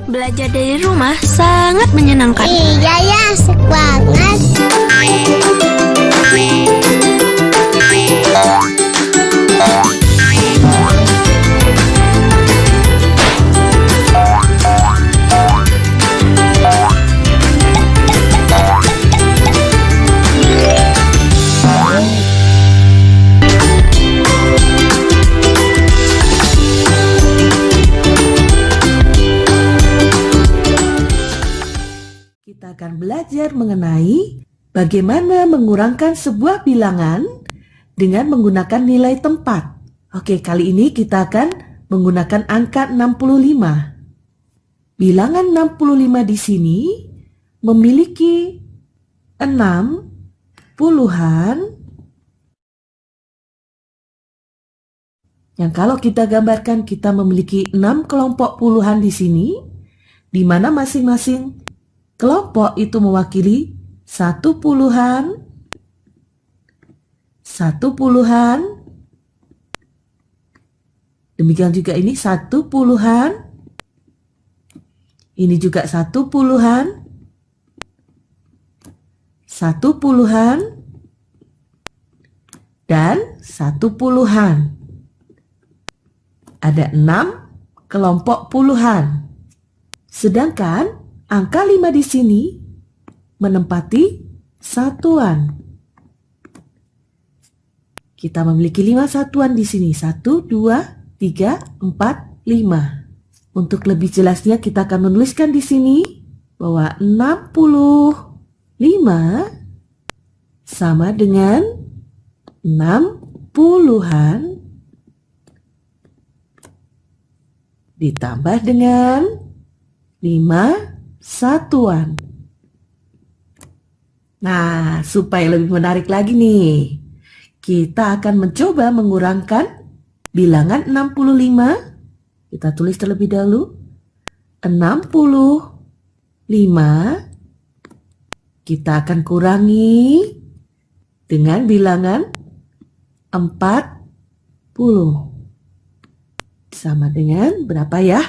Belajar dari rumah sangat menyenangkan. Iya ya, asik banget. Kita akan belajar mengenai bagaimana mengurangkan sebuah bilangan dengan menggunakan nilai tempat. Oke, kali ini kita akan menggunakan angka 65. Bilangan 65 di sini memiliki 6 puluhan yang kalau kita gambarkan kita memiliki 6 kelompok puluhan di sini, di mana masing-masing kelompok itu mewakili 1 puluhan, 1 puluhan, demikian juga ini 1 puluhan, ini juga 1 puluhan, 1 puluhan, dan 1 puluhan. Ada 6 kelompok puluhan. Sedangkan angka 5 di sini menempati satuan. Kita memiliki 5 satuan di sini. 1, 2, 3, 4, 5. Untuk lebih jelasnya kita akan menuliskan di sini bahwa 65 sama dengan 6 puluhan ditambah dengan 5 satuan. Nah, supaya lebih menarik lagi nih, kita akan mencoba mengurangkan bilangan 65. Kita tulis terlebih dahulu. 65 kita akan kurangi dengan bilangan 40. Sama dengan berapa ya?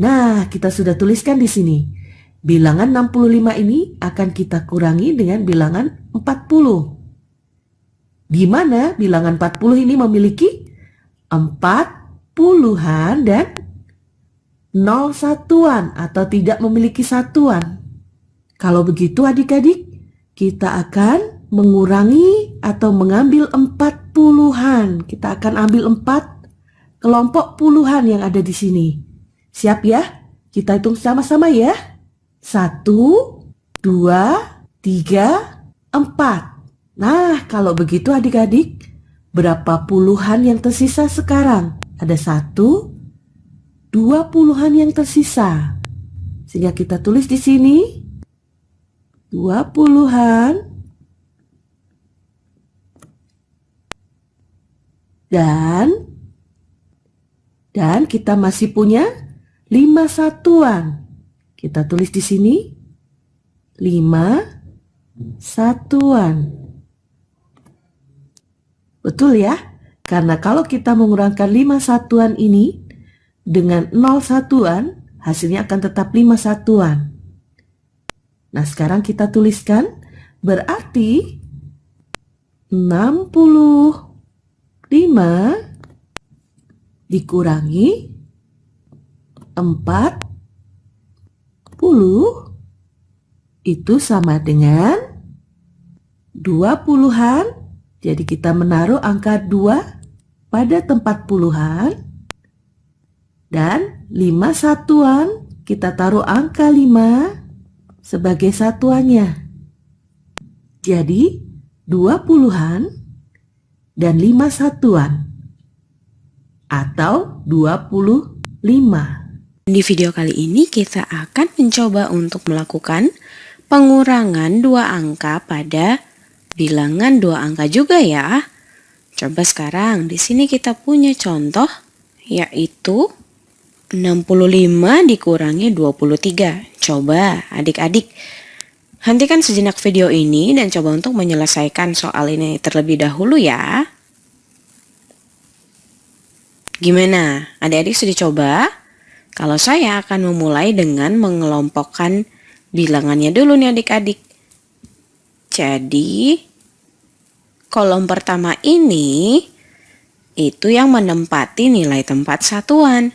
Nah, kita sudah tuliskan di sini. Bilangan 65 ini akan kita kurangi dengan bilangan 40. Di mana bilangan 40 ini memiliki 4 puluhan dan 0 satuan atau tidak memiliki satuan. Kalau begitu adik-adik, kita akan mengurangi atau mengambil 4 puluhan. Kita akan ambil 4 kelompok puluhan yang ada di sini. Siap ya? Kita hitung sama-sama ya. 1, 2, 3, 4. Nah, kalau begitu adik-adik, berapa puluhan yang tersisa sekarang? Ada 1, 2 puluhan yang tersisa. Sehingga kita tulis di sini 2 puluhan dan kita masih punya 5 satuan. Kita tulis di sini 5 satuan. Betul ya? Karena kalau kita mengurangkan 5 satuan ini dengan 0 satuan, hasilnya akan tetap 5 satuan. Nah, sekarang kita tuliskan berarti 65 dikurangi 40 itu sama dengan 2 puluhan. Jadi kita menaruh angka 2 pada tempat puluhan dan 5 satuan kita taruh angka 5 sebagai satuannya. Jadi 2 puluhan dan 5 satuan atau 25. Di video kali ini kita akan mencoba untuk melakukan pengurangan 2 angka pada bilangan 2 angka juga ya. Coba sekarang di sini kita punya contoh yaitu 65 dikurangi 23. Coba adik-adik hentikan sejenak video ini dan coba untuk menyelesaikan soal ini terlebih dahulu ya. Gimana? Adik-adik sudah coba? Kalau saya akan memulai dengan mengelompokkan bilangannya dulu nih adik-adik. Jadi, kolom pertama ini itu yang menempati nilai tempat satuan.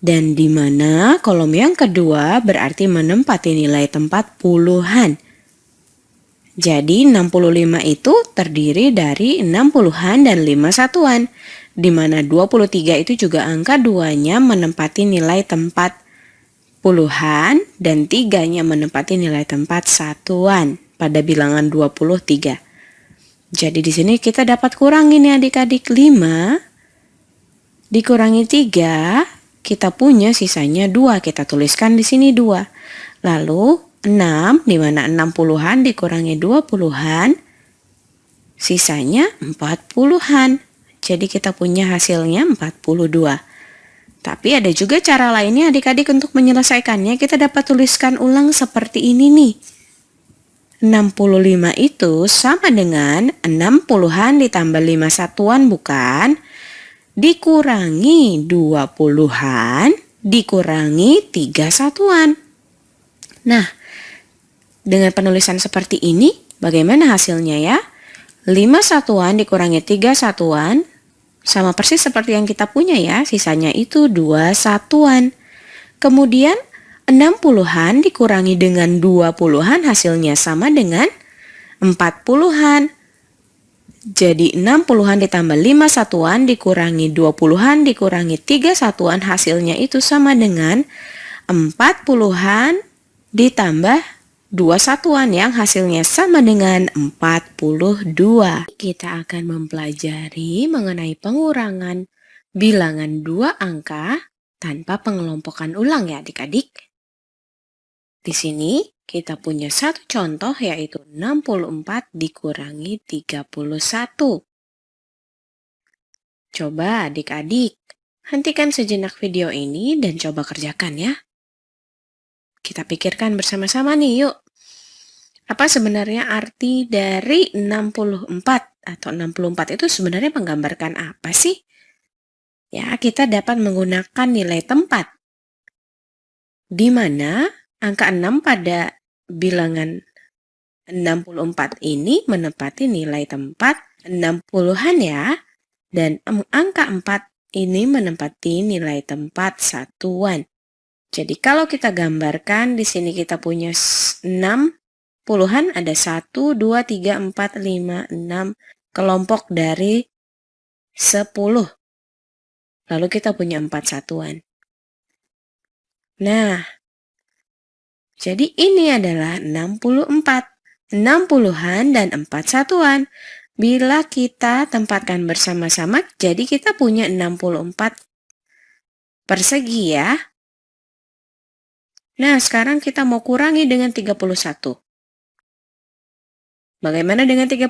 Dan di mana kolom yang kedua berarti menempati nilai tempat puluhan. Jadi 65 itu terdiri dari 6 puluhan dan 5 satuan. Di mana 23 itu juga angka 2-nya menempati nilai tempat puluhan dan 3-nya menempati nilai tempat satuan pada bilangan 23. Jadi di sini kita dapat kurangi nih adik-adik, 5 dikurangi 3, kita punya sisanya 2, kita tuliskan di sini 2. Lalu 6, di mana 6 puluhan dikurangi 2 puluhan, sisanya 4 puluhan. Jadi kita punya hasilnya 42. Tapi ada juga cara lainnya adik-adik untuk menyelesaikannya. Kita dapat tuliskan ulang seperti ini nih. 65 itu sama dengan 6 puluhan ditambah 5 satuan bukan? Dikurangi 2 puluhan dikurangi 3 satuan. Nah, dengan penulisan seperti ini, bagaimana hasilnya ya? 5 satuan dikurangi 3 satuan, sama persis seperti yang kita punya ya, sisanya itu 2 satuan. Kemudian 6 puluhan dikurangi dengan 2 puluhan, hasilnya sama dengan 4 puluhan. Jadi 6 puluhan ditambah 5 satuan dikurangi 2 puluhan dikurangi 3 satuan, hasilnya itu sama dengan 4 puluhan ditambah 2 satuan yang hasilnya sama dengan 42. Kita akan mempelajari mengenai pengurangan bilangan 2 angka tanpa pengelompokan ulang ya adik-adik. Di sini kita punya satu contoh yaitu 64 dikurangi 31. Coba adik-adik, hentikan sejenak video ini dan coba kerjakan ya. Kita pikirkan bersama-sama nih yuk. Apa sebenarnya arti dari 64 atau 64 itu sebenarnya menggambarkan apa sih? Ya, kita dapat menggunakan nilai tempat. Di mana angka 6 pada bilangan 64 ini menempati nilai tempat 60-an ya. Dan angka 4 ini menempati nilai tempat satuan. Jadi kalau kita gambarkan di sini kita punya 6 puluhan, ada 1, 2, 3, 4, 5, 6 kelompok dari 10. Lalu kita punya 4 satuan. Nah, jadi ini adalah 64. 6 puluhan dan 4 satuan. Bila kita tempatkan bersama-sama, jadi kita punya 64 persegi ya. Nah, sekarang kita mau kurangi dengan 31. Bagaimana dengan 31?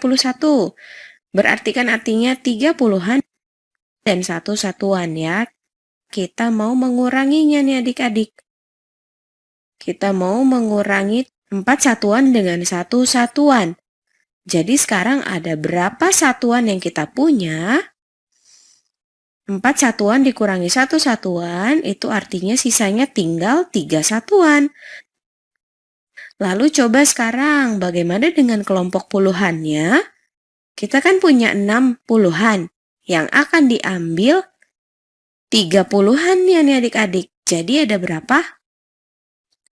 Berarti kan artinya 3 puluhan dan 1 satuan ya. Kita mau menguranginya nih adik-adik. Kita mau mengurangi 4 satuan dengan 1 satuan. Jadi sekarang ada berapa satuan yang kita punya? 4 satuan dikurangi 1 satuan, itu artinya sisanya tinggal 3 satuan. Lalu coba sekarang bagaimana dengan kelompok puluhannya? Kita kan punya 6 puluhan, yang akan diambil 3 puluhannya nih adik-adik. Jadi ada berapa?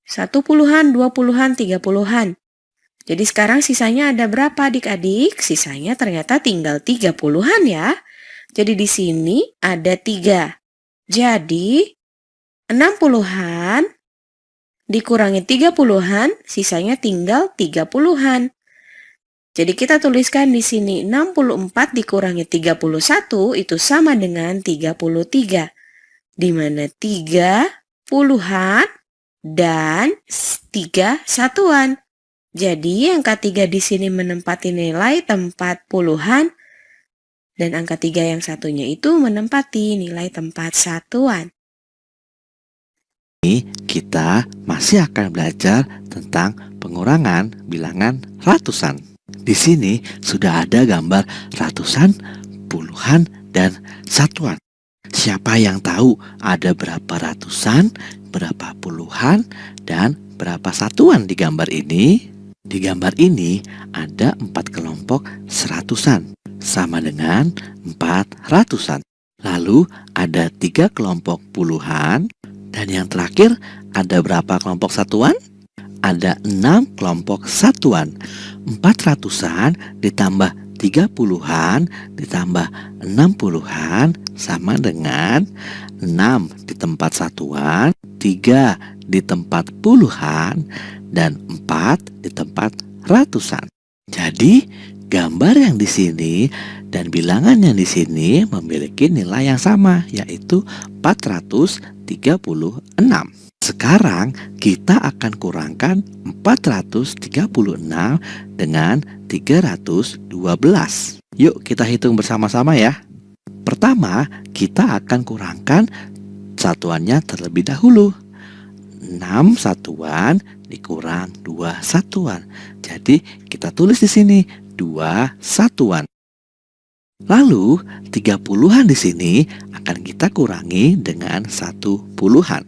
1 puluhan, 2 puluhan, 3 puluhan. Jadi sekarang sisanya ada berapa adik-adik? Sisanya ternyata tinggal 3 puluhan ya. Jadi di sini ada 3. Jadi 6 puluhan dikurangi 3 puluhan, sisanya tinggal 3 puluhan. Jadi kita tuliskan di sini 64 dikurangi 31 itu sama dengan 33. Di mana 3 puluhan dan 3 satuan. Jadi angka 3 di sini menempati nilai tempat puluhan. Dan angka 3 yang satunya itu menempati nilai tempat satuan. Ini kita masih akan belajar tentang pengurangan bilangan ratusan. Di sini sudah ada gambar ratusan, puluhan, dan satuan. Siapa yang tahu ada berapa ratusan, berapa puluhan, dan berapa satuan di gambar ini? Di gambar ini ada 4 kelompok seratusan, sama dengan 4 ratusan. Lalu ada 3 kelompok puluhan, dan yang terakhir ada berapa kelompok satuan? Ada 6 kelompok satuan. 4 ratusan ditambah 3 puluhan ditambah 6 puluhan sama dengan 6 di tempat satuan, 3 di tempat puluhan, dan 4 di tempat ratusan. Jadi, gambar yang di sini dan bilangan yang di sini memiliki nilai yang sama, yaitu 436. Sekarang kita akan kurangkan 436 dengan 312. Yuk kita hitung bersama-sama ya. Pertama, kita akan kurangkan satuannya terlebih dahulu. 6 satuan dikurang 2 satuan. Jadi kita tulis di sini 2 satuan. Lalu 3 puluhan di sini akan kita kurangi dengan 1 puluhan.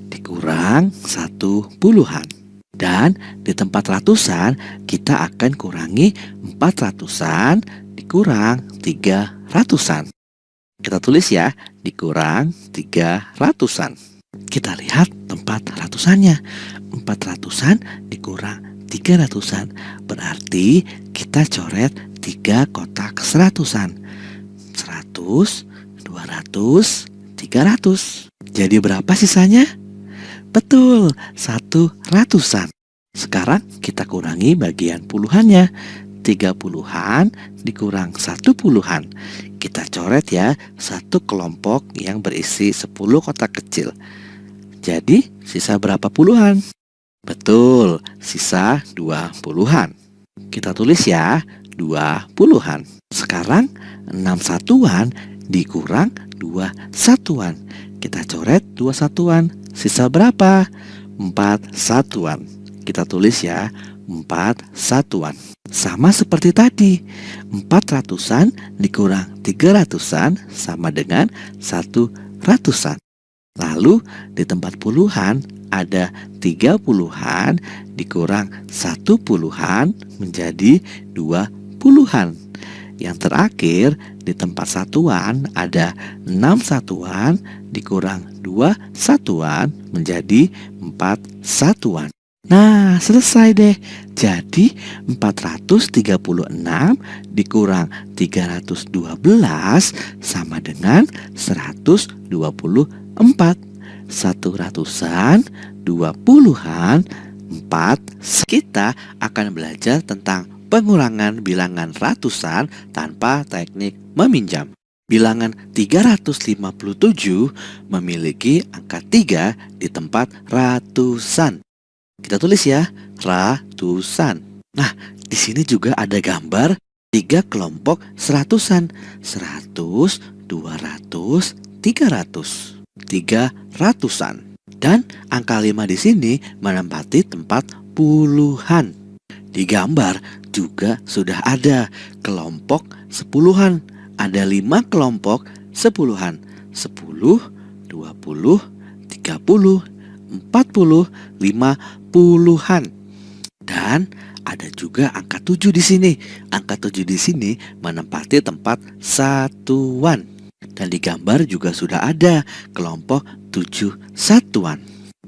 Dikurang 1 puluhan. Dan di tempat ratusan kita akan kurangi 4 ratusan dikurang 3 ratusan. Kita tulis ya, dikurang 3 ratusan. Kita lihat tempat ratusannya. 4 ratusan dikurang 3 ratusan. Berarti kita coret 3 kotak seratusan. 100, 200, 300. Jadi berapa sisanya? Betul, 1 ratusan. Sekarang kita kurangi bagian puluhannya. 3 puluhan dikurang 1 puluhan. Kita coret ya, 1 kelompok yang berisi 10 kotak kecil. Jadi sisa berapa puluhan? Betul, sisa 2 puluhan. Kita tulis ya, 2 puluhan. Sekarang 6 satuan dikurang 2 satuan. Kita coret 2 satuan. Sisa berapa? 4 satuan. Kita tulis ya, 4 satuan. Sama seperti tadi, 4 ratusan dikurang 3 ratusan sama dengan 1 ratusan. Lalu di tempat puluhan ada 3 puluhan dikurang 1 puluhan menjadi 2 puluhan. Yang terakhir di tempat satuan ada 6 satuan dikurang 2 satuan menjadi 4 satuan. Nah, selesai deh. Jadi 436 dikurang 312 sama dengan 124. 1 ratusan, 2 puluhan, 4. Kita akan belajar tentang pengurangan bilangan ratusan tanpa teknik meminjam. Bilangan 357 memiliki angka 3 di tempat ratusan. Kita tulis ya, ratusan. Nah, di sini juga ada gambar 3 kelompok seratusan. 100, 200, 300. 3 ratusan. Dan angka 5 di sini menempati tempat puluhan. Di gambar juga sudah ada kelompok sepuluhan. Ada 5 kelompok sepuluhan. 10, 20, 30, 40, 50-an. Dan ada juga angka 7 di sini. Angka 7 di sini menempati tempat satuan. Dan di gambar juga sudah ada kelompok 7 satuan.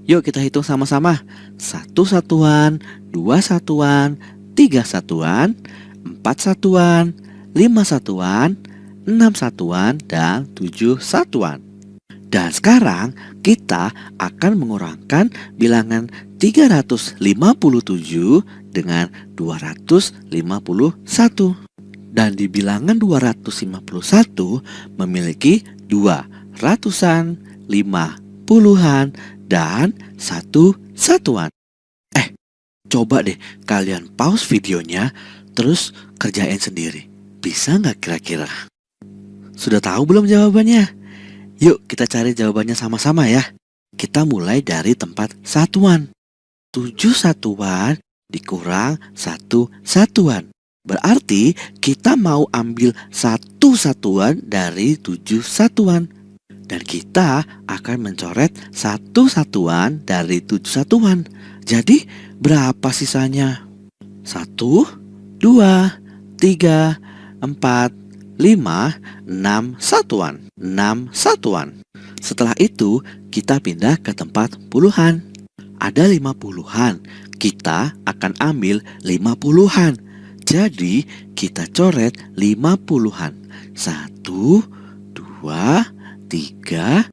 Yuk kita hitung sama-sama. 1 satuan, 2 satuan, 3 satuan, 4 satuan, 5 satuan, 6 satuan, dan 7 satuan. Dan sekarang kita akan mengurangkan bilangan 357 dengan 251. Dan di bilangan 251 memiliki 2 ratusan, 5 puluhan, dan 1 satuan. Coba deh kalian pause videonya, terus kerjain sendiri. Bisa nggak kira-kira? Sudah tahu belum jawabannya? Yuk kita cari jawabannya sama-sama ya. Kita mulai dari tempat satuan. 7 satuan dikurang 1 satuan. Berarti kita mau ambil 1 satuan dari 7 satuan. Dan kita akan mencoret satu satuan dari 7 satuan. Jadi berapa sisanya? 1, 2, 3, 4, 5, 6 satuan. 6 satuan. Setelah itu kita pindah ke tempat puluhan. Ada 5 puluhan. Kita akan ambil 5 puluhan. Jadi kita coret 5 puluhan. 1, 2, 3,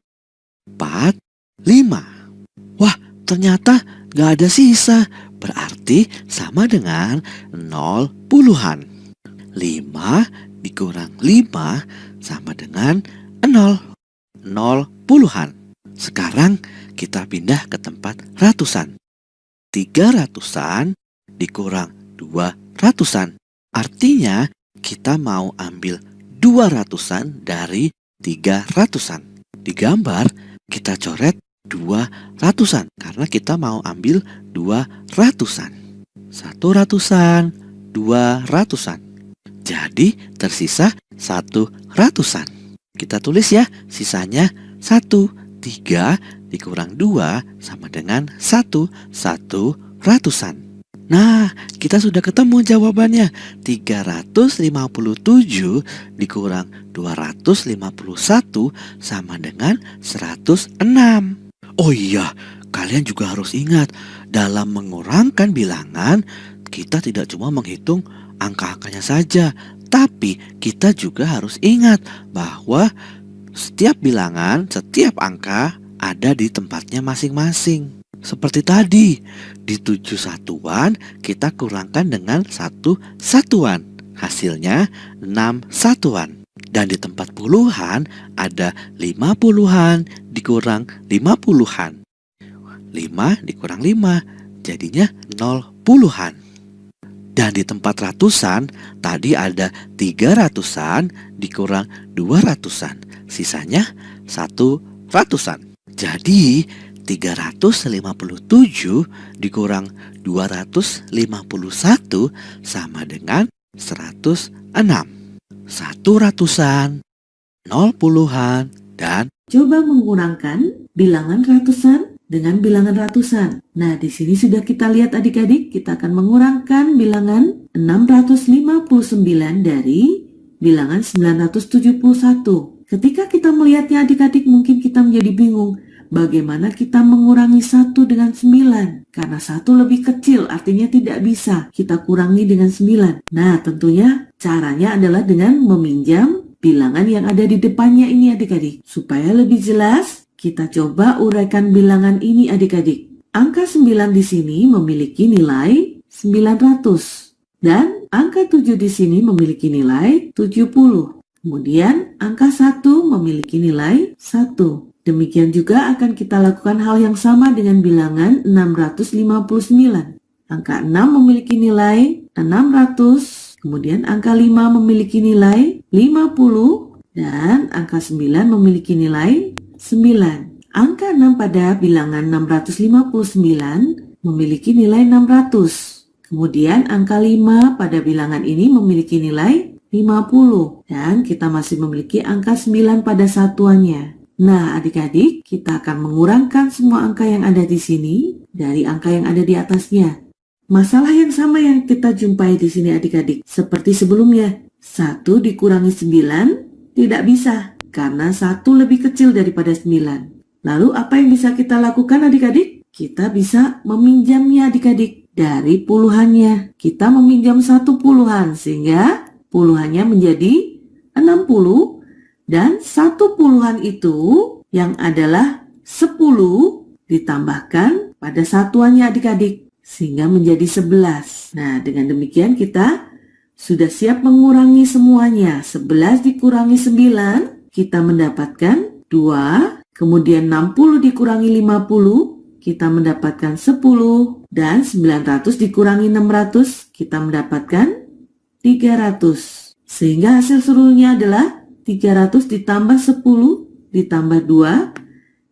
4, 5. Wah, ternyata gak ada sisa. Berarti sama dengan 0 puluhan. 5 dikurang 5 sama dengan 0. 0 puluhan. Sekarang kita pindah ke tempat ratusan. 3 ratusan dikurang 2 ratusan. Artinya kita mau ambil 2 ratusan dari 3 ratusan. Di gambar kita coret 2 ratusan karena kita mau ambil 2 ratusan. 1 ratusan, 2 ratusan. Jadi tersisa 1 ratusan. Kita tulis ya, sisanya 1. 3 dikurang 2 sama dengan 1 ratusan. Nah, kita sudah ketemu jawabannya. 357 dikurang 251 sama dengan 106. Oh iya, kalian juga harus ingat, dalam mengurangkan bilangan, kita tidak cuma menghitung angka-angkanya saja, tapi kita juga harus ingat bahwa setiap bilangan, setiap angka ada di tempatnya masing-masing. Seperti tadi, di 7 satuan kita kurangkan dengan 1 satuan. Hasilnya 6 satuan. Dan di tempat puluhan ada 5 puluhan dikurang 5 puluhan. 5 dikurang 5 jadinya 0 puluhan. Dan di tempat ratusan tadi ada 3 ratusan dikurang 2 ratusan. Sisanya 1 ratusan. Jadi 357 dikurang 251 sama dengan 106. 1 ratusan, 0 puluhan, dan Coba mengurangkan bilangan ratusan dengan bilangan ratusan. Nah, di sini sudah kita lihat adik-adik, kita akan mengurangkan bilangan 659 dari bilangan 971. Ketika kita melihatnya adik-adik, mungkin kita menjadi bingung. Bagaimana kita mengurangi 1 dengan 9? Karena 1 lebih kecil, artinya tidak bisa kita kurangi dengan 9. Nah, tentunya caranya adalah dengan meminjam bilangan yang ada di depannya ini adik-adik. Supaya lebih jelas, kita coba uraikan bilangan ini adik-adik. Angka 9 di sini memiliki nilai 900. Dan angka 7 di sini memiliki nilai 70. Kemudian angka 1 memiliki nilai 1. Demikian juga akan kita lakukan hal yang sama dengan bilangan 659. Angka 6 memiliki nilai 600. Kemudian angka 5 memiliki nilai 50 dan angka 9 memiliki nilai 9. Angka 6 pada bilangan 659 memiliki nilai 600. Kemudian angka 5 pada bilangan ini memiliki nilai 50 dan kita masih memiliki angka 9 pada satuannya. Nah, adik-adik, kita akan mengurangkan semua angka yang ada di sini dari angka yang ada di atasnya. Masalah yang sama yang kita jumpai di sini adik-adik. Seperti sebelumnya, 1 dikurangi 9 tidak bisa karena 1 lebih kecil daripada 9. Lalu apa yang bisa kita lakukan adik-adik? Kita bisa meminjamnya adik-adik dari puluhannya. Kita meminjam 1 puluhan sehingga puluhannya menjadi 60 dan 1 puluhan itu yang adalah 10 ditambahkan pada satuannya adik-adik. Sehingga menjadi 11. Nah, dengan demikian kita sudah siap mengurangi semuanya. 11 dikurangi 9, kita mendapatkan 2. Kemudian 60 dikurangi 50, kita mendapatkan 10. Dan 900 dikurangi 600, kita mendapatkan 300. Sehingga hasil seluruhnya adalah 300 ditambah 10 ditambah 2.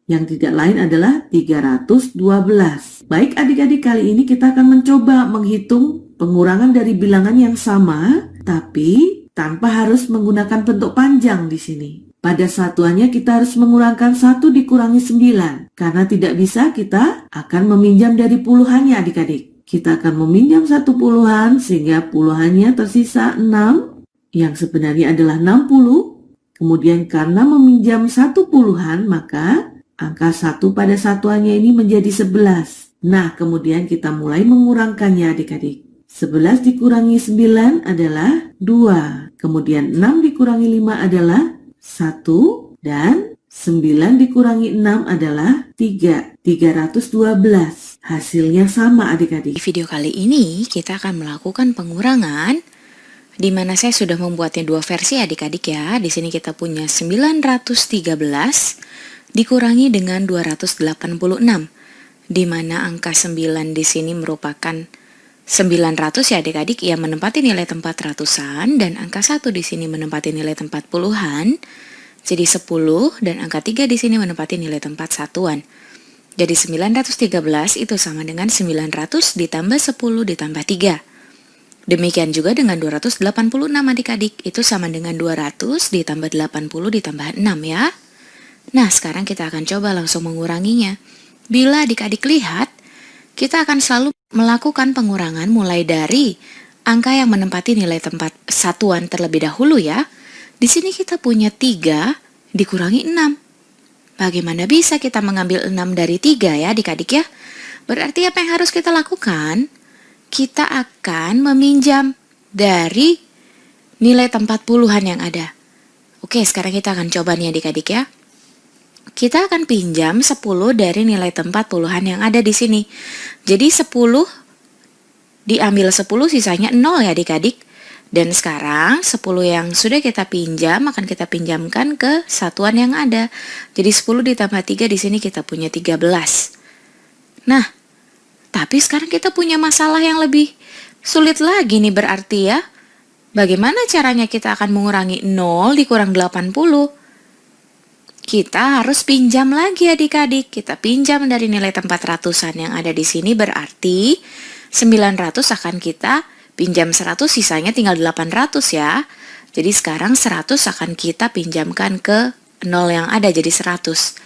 Yang tidak lain adalah 312. Baik adik-adik, kali ini kita akan mencoba menghitung pengurangan dari bilangan yang sama, tapi tanpa harus menggunakan bentuk panjang di sini. Pada satuannya kita harus mengurangkan 1 dikurangi 9. Karena tidak bisa, kita akan meminjam dari puluhannya adik-adik. Kita akan meminjam 1 puluhan sehingga puluhannya tersisa 6 yang sebenarnya adalah 60. Kemudian karena meminjam 1 puluhan maka angka 1 pada satuannya ini menjadi 11. Nah, kemudian kita mulai mengurangkannya adik-adik. 11 dikurangi 9 adalah 2. Kemudian 6 dikurangi 5 adalah 1. Dan 9 dikurangi 6 adalah 3. 312. Hasilnya sama adik-adik. Di video kali ini kita akan melakukan pengurangan di mana saya sudah membuatnya 2 versi adik-adik ya. Di sini kita punya 913 dikurangi dengan 286. Di mana angka 9 di sini merupakan 900 ya adik-adik, yang menempati nilai tempat ratusan, dan angka 1 di sini menempati nilai tempat puluhan. Jadi 10 dan angka 3 di sini menempati nilai tempat satuan. Jadi 913 itu sama dengan 900 ditambah 10 ditambah 3. Demikian juga dengan 286 adik-adik, itu sama dengan 200 ditambah 80 ditambah 6 ya. Nah, sekarang kita akan coba langsung menguranginya. Bila adik-adik lihat, kita akan selalu melakukan pengurangan mulai dari angka yang menempati nilai tempat satuan terlebih dahulu ya. Di sini kita punya 3 dikurangi 6. Bagaimana bisa kita mengambil 6 dari 3 ya adik-adik ya? Berarti apa yang harus kita lakukan? Kita akan meminjam dari nilai tempat puluhan yang ada. Oke, sekarang kita akan coba nih adik-adik ya. Kita akan pinjam 10 dari nilai tempat puluhan yang ada di sini. Jadi 10 diambil 10, sisanya 0 ya adik-adik. Dan sekarang 10 yang sudah kita pinjam akan kita pinjamkan ke satuan yang ada. Jadi 10 ditambah 3 di sini kita punya 13. Nah, tapi sekarang kita punya masalah yang lebih sulit lagi nih berarti ya. Bagaimana caranya kita akan mengurangi 0 dikurang 80? Kita harus pinjam lagi adik-adik. Kita pinjam dari nilai tempat ratusan yang ada di sini, berarti 900 akan kita pinjam 100, sisanya tinggal 800 ya. Jadi sekarang 100 akan kita pinjamkan ke 0 yang ada, jadi 100.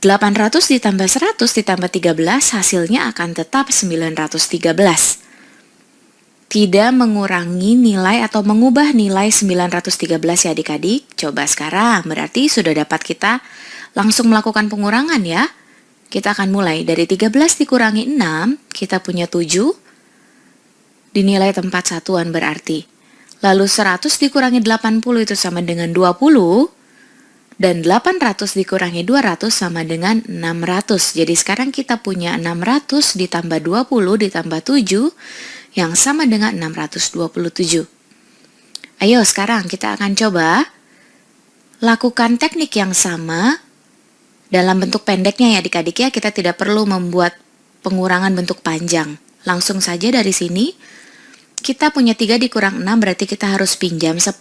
800 ditambah 100 ditambah 13 hasilnya akan tetap 913. Tidak mengurangi nilai atau mengubah nilai 913 ya adik-adik. Coba sekarang, berarti sudah dapat kita langsung melakukan pengurangan ya. Kita akan mulai dari 13 dikurangi 6, kita punya 7 di nilai tempat satuan berarti. Lalu 100 dikurangi 80 itu sama dengan 20, dan 800 dikurangi 200 sama dengan 600. Jadi sekarang kita punya 600 ditambah 20 ditambah 7, yang sama dengan 627. Ayo sekarang kita akan coba lakukan teknik yang sama dalam bentuk pendeknya ya adik-adik ya. Kita tidak perlu membuat pengurangan bentuk panjang. Langsung saja dari sini kita punya 3 dikurang 6 berarti kita harus pinjam 10.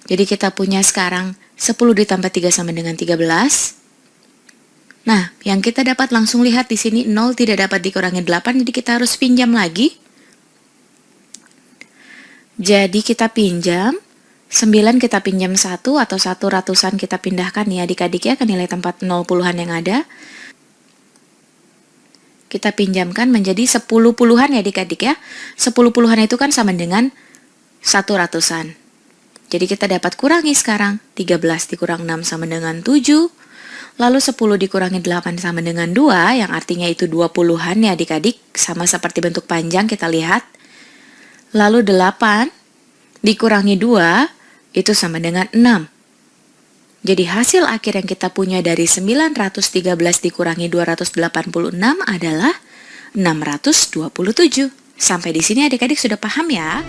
Jadi kita punya sekarang 10 ditambah 3 sama dengan 13. Nah, yang kita dapat langsung lihat di sini 0 tidak dapat dikurangi 8, jadi kita harus pinjam lagi. Jadi kita pinjam 9, kita pinjam 1 atau 1 ratusan kita pindahkan ya adik-adik ya ke nilai tempat 0 puluhan yang ada. Kita pinjamkan menjadi 10 puluhan ya adik-adik ya. 10 puluhan itu kan sama dengan 1 ratusan. Jadi kita dapat kurangi sekarang. 13 dikurang 6 sama dengan 7. Lalu 10 dikurangi 8 sama dengan 2, yang artinya itu 20 puluhan ya adik-adik. Sama seperti bentuk panjang kita lihat. Lalu 8 dikurangi 2 itu sama dengan 6. Jadi hasil akhir yang kita punya dari 913 dikurangi 286 adalah 627. Sampai di sini adik-adik sudah paham ya?